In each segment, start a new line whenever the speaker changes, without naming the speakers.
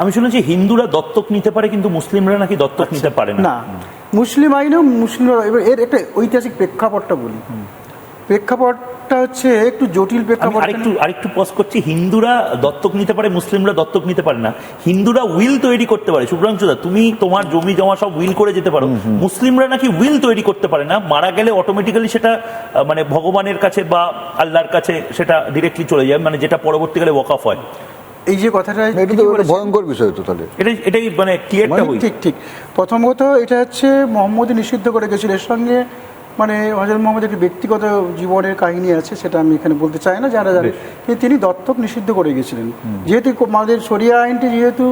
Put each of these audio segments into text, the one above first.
আমি শুনেছি হিন্দুরা দত্তক নিতে পারে কিন্তু মুসলিমরা নাকি দত্তক নিতে পারে
না। মুসলিম আইনেও মুসলিমরা, এবার এর একটা ঐতিহাসিক প্রেক্ষাপটটা বলি। প্রেক্ষাপটটা হচ্ছে একটু জটিল প্রেক্ষাপট।
আরেকটু পজ করছি, হিন্দুরা দত্তক নিতে পারে, মুসলিমরা দত্তক নিতে পারে না। হিন্দুরা উইল তৈরি করতে পারে। শুভ্রাংশুদা, তুমি তোমার জমি জমা সব উইল করে যেতে পারো, মুসলিমরা নাকি উইল তৈরি করতে পারে না। মারা গেলে অটোমেটিক্যালি সেটা মানে ভগবানের কাছে বা আল্লাহর কাছে সেটা ডিরেক্টলি চলে যায়, মানে যেটা পরবর্তীকালে ওয়াকফ হয়।
এই যে কথাটা,
এটা তো একটা ভয়ঙ্কর বিষয়। তো তাহলে
এটাই মানে ক্লিয়ারটা হই।
ঠিক প্রথমত এটা হচ্ছে মোহাম্মদ নিষিদ্ধ করে গেছিল। এর সঙ্গে মানে হযরত মুহাম্মদের একটি ব্যক্তিগত জীবনের কাহিনী আছে, সেটা আমি এখানে বলতে চাই না, যারা জানে। কিন্তু তিনি দত্তক নিষিদ্ধ করে গেছিলেন। যেহেতু আমাদের শরিয়া আইনটি যেহেতু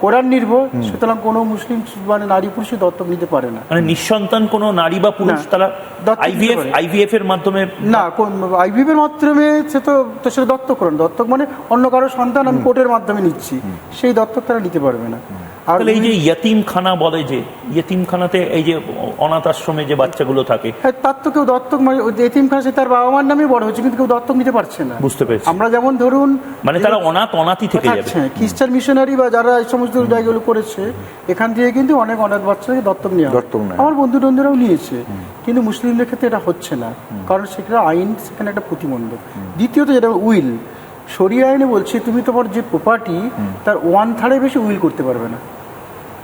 কোরআন নির্ভর, সুতরাং কোনো মুসলিম মানে নারী পুরুষ দত্তক নিতে পারে না।
মানে নিঃসন্তান কোনো নারী বা পুরুষ তারা আইভিএফ এর মাধ্যমে না,
আইভিএফ এর মাধ্যমে সে তো সেটা দত্তক করেন। দত্তক মানে অন্য কারো সন্তান আমি কোর্টের মাধ্যমে নিচ্ছি, সেই দত্তক তারা নিতে পারবে না।
আর এই যে ইয়তিমখানা বলে, যে ইয়তিমখানাতে এই যে অনাথ আশ্রমে যে বাচ্চাগুলো থাকে,
তার তো কেউ দত্তক মানে ইয়তিমখানা সে তার বাবা মার নামে বড় হচ্ছে, কিন্তু কেউ দত্তক নিতে পারছে না।
বুঝতে পেরেছি।
আমরা যেমন ধরুন
মানে তারা অনাথই থেকে যাবে।
খ্রিস্টান মিশনারি বা যারা এই সমস্ত জায়গাগুলো করেছে, এখান থেকে কিন্তু অনেক অনাথ বাচ্চাকে দত্তক নেওয়া, আমার বন্ধুরাও নিয়েছে। কিন্তু মুসলিমদের ক্ষেত্রে এটা হচ্ছে না, কারণ সেখানে আইন, সেখানে একটা প্রতিবন্ধক। দ্বিতীয়ত যেটা উইল, শরিয়া আইনে বলছে তুমি তোমার যে প্রপার্টি তার 1/3 বেশি উইল করতে পারবে না।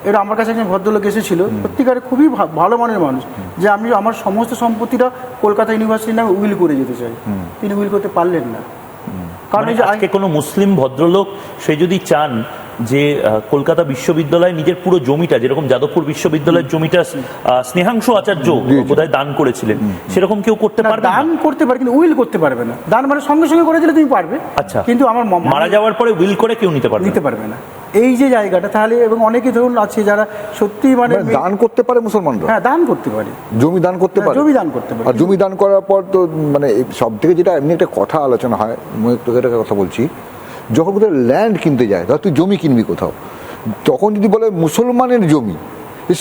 এটা আমার কাছে একজন ভদ্রলোক এসেছিল, সত্যিকারে খুবই ভালো মানের মানুষ, যে আমি আমার সমস্ত সম্পত্তিটা কলকাতা ইউনিভার্সিটির নামে উইল করে যেতে চাই। তিনি উইল করতে পারলেন না। কারণ আজকে
কোনো মুসলিম ভদ্রলোক সে যদি চান যে কলকাতা বিশ্ববিদ্যালয় নিজের পুরো জমিটা, যেরকম যাদবপুর বিশ্ববিদ্যালয়ের জমিটা স্নেহাংশু আচার্য বোধহয় দান করেছিলেন, সেরকম কেউ করতে পারবে?
দান করতে পারে, কিন্তু উইল করতে পারবে না। দান মানে সঙ্গে সঙ্গে করে দিলে তুমি পারবে।
আচ্ছা,
কিন্তু আমার
মারা যাওয়ার পরে উইল করে কেউ নিতে পারবে না।
এই যে জায়গাটা তাহলে, এবং অনেকে ধরুন আছে যারা সত্যি মানে
দান করতে পারে মুসলমানরা।
হ্যাঁ, দান করতে পারে,
জমি দান করতে পারে,
জমি দান করতে পারে।
আর জমি দান করার পর তো মানে সব থেকে যেটা এমনি একটা কথা আলোচনা হয়, একটা কথা বলছি, যখন কোথাও ল্যান্ড কিনতে যায়, ধর তুই জমি কিনবি কোথাও, তখন যদি বলে মুসলমানের জমি,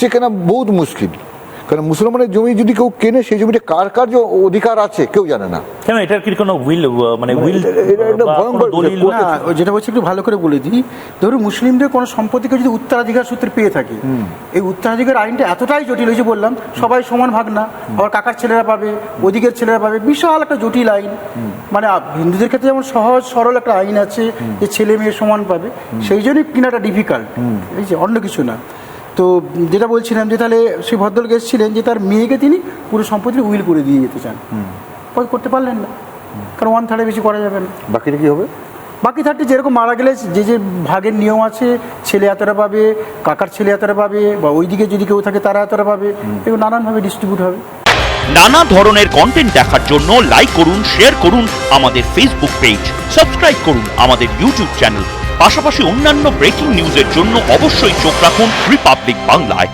সেখানে বহুত মুশকিল। কারণ মুসলমানের জমি যদি কেউ কেনে, সেই জমিটা কার কার যে অধিকার আছে কেউ জানে না।
কেন এটার কি কোনো উইল মানে উইল
না, যেটা বলছি একটু ভালো করে বলে দিই। ধরুন মুসলিমদের কোনো সম্পত্তিকে যদি উত্তরাধিকার সূত্রে পেয়ে থাকে, এই উত্তরাধিকার আইনটা এতটাই জটিল হয়েছে, বললাম সবাই সমান ভাগ না, আবার কাকার ছেলেরা পাবে, ওদিকের ছেলেরা পাবে, বিশাল একটা জটিল আইন। মানে হিন্দুদের ক্ষেত্রে যেমন সহজ সরল একটা আইন আছে যে ছেলে মেয়ে সমান পাবে, সেই জন্যই কিনাটা ডিফিকাল্ট, এই যে অন্য কিছু না। তো যেটা বলছিলাম যে তাহলে সেই ভদ্রলোক এসেছিলেন যে তার মেয়েকে তিনি পুরো সম্পত্তি উইল করে দিয়ে যেতে চান, করতে পারলেন না, কারণ 1/3 বেশি করা যাবে না।
বাকিটা কি হবে?
বাকি 30 যেরকম মারা গেলে যে ভাগের নিয়ম আছে, ছেলে এতটা পাবে, কাকার ছেলে এতটা পাবে, বা ওইদিকে যদি কেউ থাকে তারা এতটা পাবে, এগুলো নানানভাবে ডিস্ট্রিবিউট হবে।
নানা ধরনের কন্টেন্ট দেখার জন্য লাইক করুন, শেয়ার করুন আমাদের ফেসবুক পেজ, সাবস্ক্রাইব করুন আমাদের ইউটিউব চ্যানেল। পাশাপাশি অন্যান্য ব্রেকিং নিউজের জন্য অবশ্যই চোখ রাখুন রিপাবলিক বাংলায়।